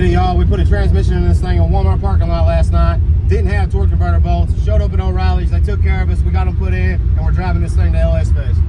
did it, y'all. We put a transmission in this thing in a Walmart parking lot last night. Didn't have torque converter bolts. Showed up at O'Reilly's. They took care of us. We got them put in, and we're driving this thing to lsfest.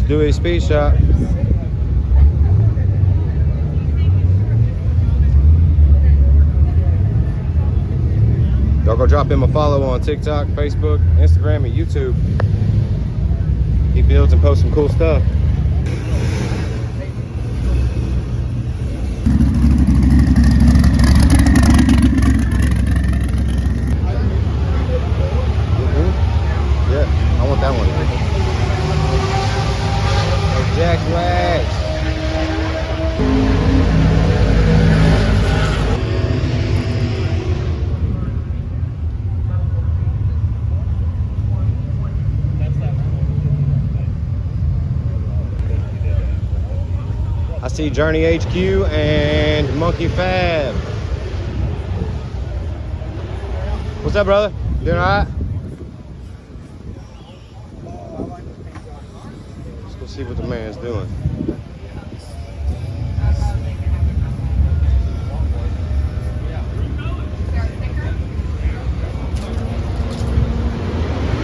Do a speed shop. Y'all go drop him a follow on TikTok, Facebook, Instagram, and YouTube. He builds and posts some cool stuff. Yeah, I want that one. Jack Wax. I see Journey HQ and Monkey Fab. What's up, brother? Doing all right? Let's go see what the man's doing.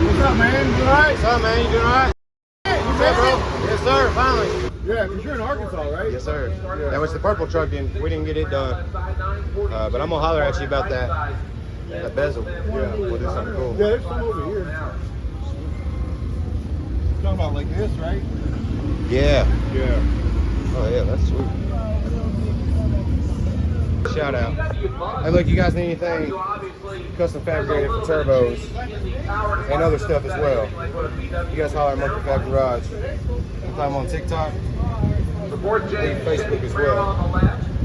What's up, man? You doing all right? What's up, man? You doing all right? You made it? Yes, sir. Finally. Yeah, because you're in Arkansas, right? Yes, sir. That was the purple truck. We didn't get it done. But I'm gonna holler at you about that bezel. Yeah, we'll do something cool. Yeah, there's some over here. Talking about like this, right? Yeah. Yeah. Oh yeah, that's sweet. Shout out. Hey, look, you guys need anything custom fabricated for turbos and other stuff as well, you guys holler at Monkey Fab Garage. I'm on TikTok, and Facebook as well.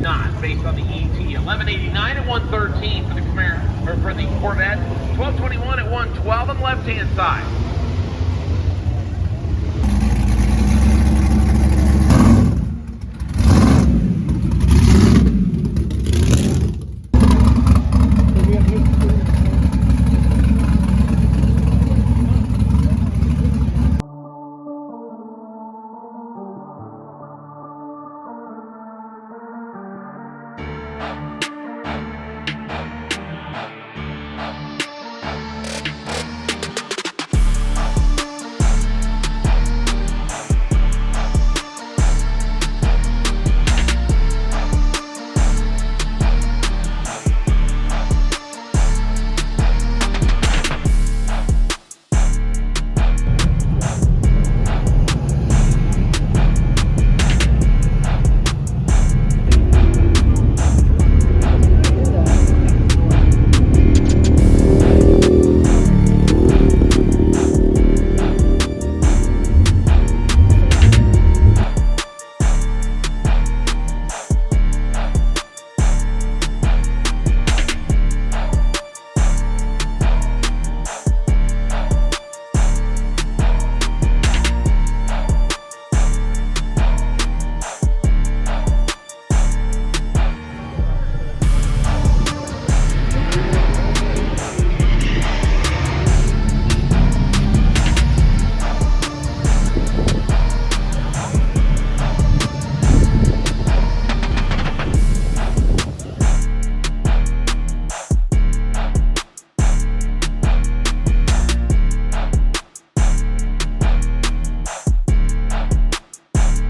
Not based on the ET, 1189 at 113 for the Camaro, or for the Corvette, 1221 at 112 on the left-hand side.